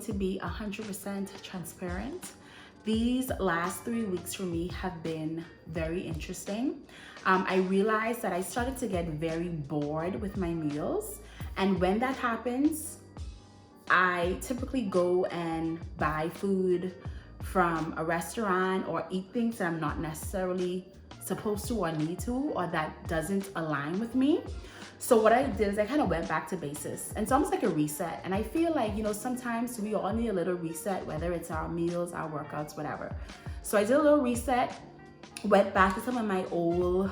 to be 100% transparent. These last 3 weeks for me have been very interesting. I realized that I started to get very bored with my meals. And when that happens, I typically go and buy food from a restaurant or eat things that I'm not necessarily supposed to or need to, or that doesn't align with me. So what I did is I kind of went back to basics. And it's almost like a reset. And I feel like, sometimes we all need a little reset, whether it's our meals, our workouts, whatever. So I did a little reset, went back to some of my old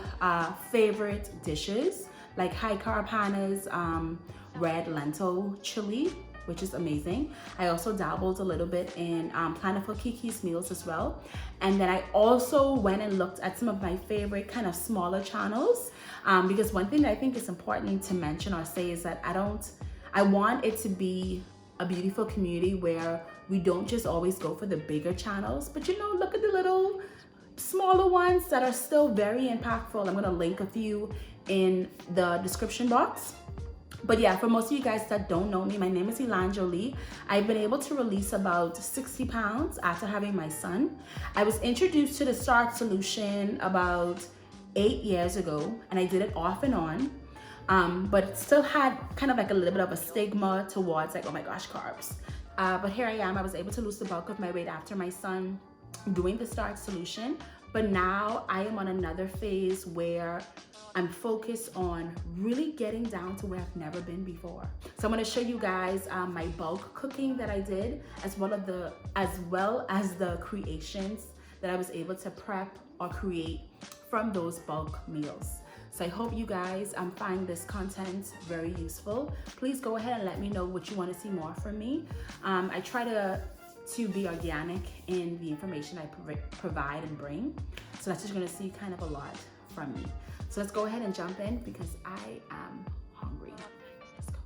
favorite dishes, like high carb Hannah's red lentil chili, which is amazing. I also dabbled a little bit in plantiful kiki's meals as well. And then I also went and looked at some of my favorite kind of smaller channels, because one thing that I think is important to mention or say is that I want it to be a beautiful community where we don't just always go for the bigger channels, but look at the little smaller ones that are still very impactful. I'm gonna link a few in the description box. But yeah, for most of you guys that don't know me, my name is Elan Jolee. I've been able to release about 60 pounds after having my son. I was introduced to the starch solution about 8 years ago, and I did it off and on, but still had kind of like a little bit of a stigma towards like, oh my gosh, carbs. But here I am, I was able to lose the bulk of my weight after my son doing the starch solution. But now I am on another phase where I'm focused on really getting down to where I've never been before. So I'm gonna show you guys my bulk cooking that I did, as well as the creations that I was able to prep or create from those bulk meals. So I hope you guys find this content very useful. Please go ahead and let me know what you want to see more from me. I try to be organic in the information I provide and bring. So that's just gonna see kind of a lot from me. So let's go ahead and jump in because I am hungry. Let's go.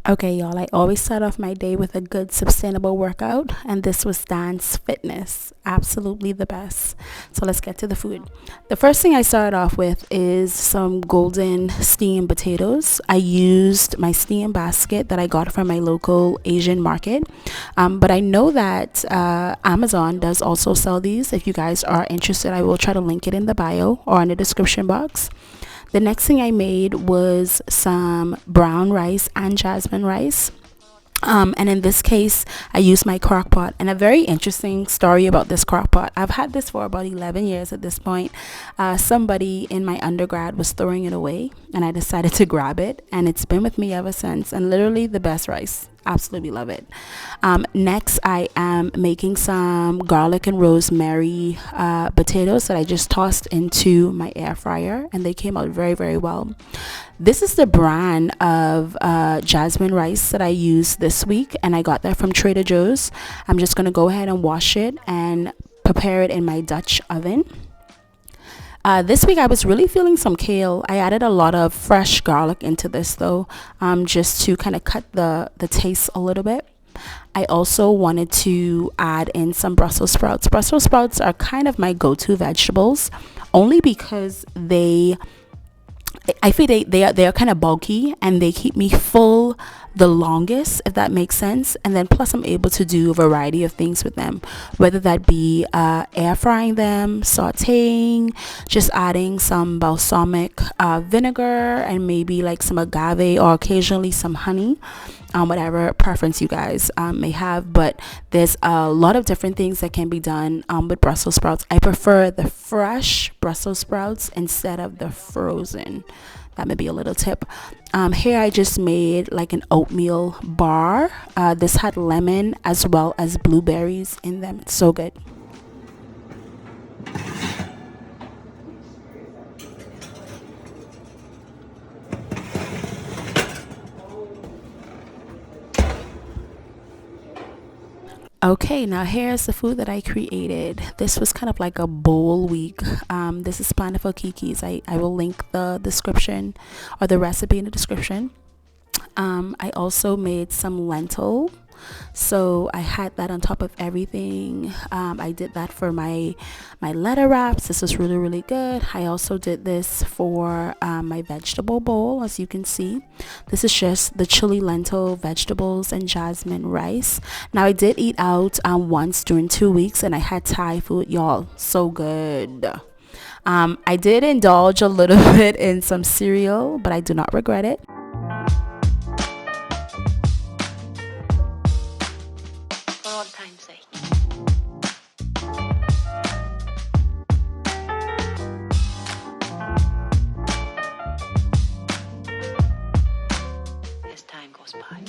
Okay, y'all, I always start off my day with a good sustainable workout, and this was Dance Fitness. Absolutely the best. So let's get to the food. The first thing I started off with is some golden steamed potatoes. I used my steam basket that I got from my local Asian market, but I know that Amazon does also sell these. If you guys are interested, I will try to link it in the bio or in the description box. The next thing I made was some brown rice and jasmine rice. And in this case, I used my crock pot. And a very interesting story about this crock pot. I've had this for about 11 years at this point. Somebody in my undergrad was throwing it away, and I decided to grab it. And it's been with me ever since. And literally the best rice. Absolutely love it. Next, I am making some garlic and rosemary potatoes that I just tossed into my air fryer, and they came out very, very well. This is the brand of jasmine rice that I used this week, and I got that from Trader Joe's. I'm just going to go ahead and wash it and prepare it in my Dutch oven. This week I was really feeling some kale. I added a lot of fresh garlic into this though, just to kind of cut the taste a little bit. I also wanted to add in some Brussels sprouts. Brussels sprouts are kind of my go-to vegetables, only because I feel they are kind of bulky and they keep me full the longest, if that makes sense. And then plus I'm able to do a variety of things with them, whether that be air frying them, sauteing, just adding some balsamic vinegar and maybe like some agave or occasionally some honey, whatever preference you guys may have. But there's a lot of different things that can be done with Brussels sprouts. I prefer the fresh Brussels sprouts instead of the frozen. That may be a little tip. Here I just made like an oatmeal bar. This had lemon as well as blueberries in them. It's so good. Okay, now here's the food that I created. This was kind of like a bowl week. This is plantiful kiki's. I will link the description or the recipe in the description. I also made some lentil So I had that on top of everything. I did that for my lettuce wraps. This was really, really good. I also did this for my vegetable bowl. As you can see, this is just the chili, lentil, vegetables, and jasmine rice. Now I did eat out once during 2 weeks, and I had Thai food, y'all. So good. I did indulge a little bit in some cereal, but I do not regret it. For all time's sake. As time goes by.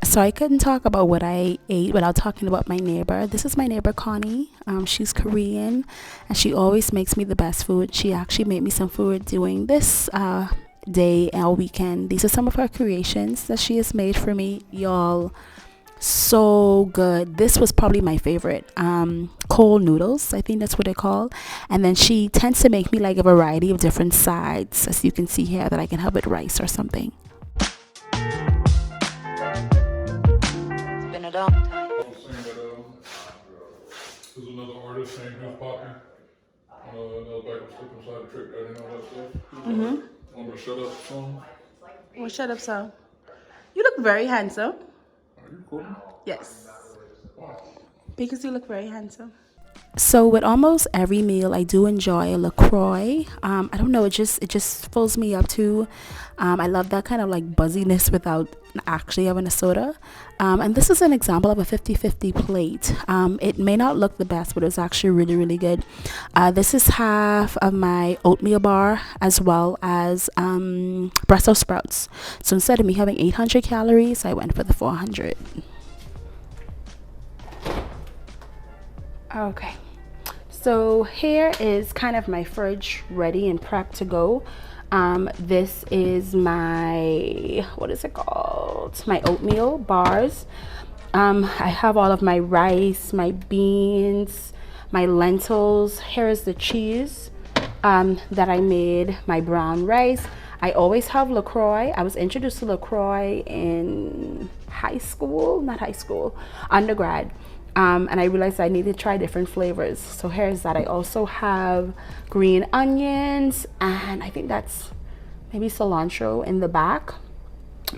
So I couldn't talk about what I ate without talking about my neighbor. This is my neighbor Connie. She's Korean, and she always makes me the best food. She actually made me some food during this day and weekend. These are some of her creations that she has made for me, y'all. So good. This was probably my favorite. Cold noodles, I think that's what they're called. And then she tends to make me like a variety of different sides, as you can see here, that I can have with rice or something. Been a long time. I was saying that there's another artist saying who's popping. Another back was slipping inside the trick that and all that stuff. On the Shut Up song. Well, shut up, so. You look very handsome. Are you recording? Yes. Why? Because you look very handsome. So with almost every meal, I do enjoy a LaCroix. I don't know, it just fills me up too. I love that kind of like buzziness without actually having a soda. And this is an example of a 50-50 plate. It may not look the best, but it's actually really, really good. This is half of my oatmeal bar as well as Brussels sprouts. So instead of me having 800 calories, I went for the 400. Okay, so here is kind of my fridge ready and prepped to go. This is my, what is it called? My oatmeal bars. I have all of my rice, my beans, my lentils. Here is the cheese that I made, my brown rice. I always have LaCroix. I was introduced to LaCroix in undergrad. And I realized I need to try different flavors. So here's that. I also have green onions, and I think that's maybe cilantro in the back.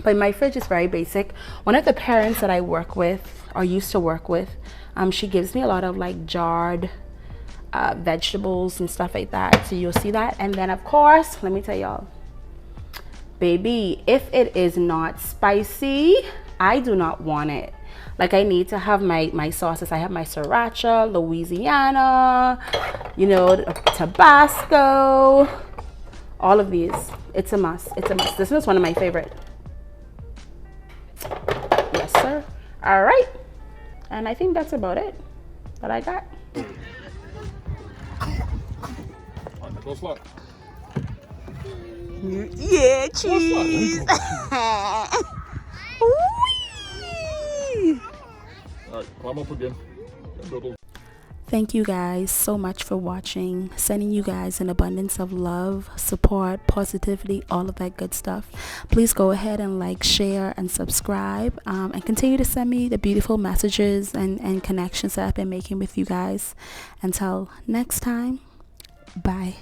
But my fridge is very basic. One of the parents that I work with, or used to work with, she gives me a lot of like jarred vegetables and stuff like that. So you'll see that. And then of course, let me tell y'all, baby, if it is not spicy, I do not want it. Like I need to have my sauces. I have my sriracha, Louisiana, you know, Tabasco, all of these. It's a must. It's a must. This was one of my favorite. Yes, sir. All right. And I think that's about it that I got. Close lock. Yeah, cheese. All right, climb up again. Thank you guys so much for watching. Sending you guys an abundance of love, support, positivity, all of that good stuff. Please go ahead and like, share, and subscribe, and continue to send me the beautiful messages and connections that I've been making with you guys. Until next time, bye.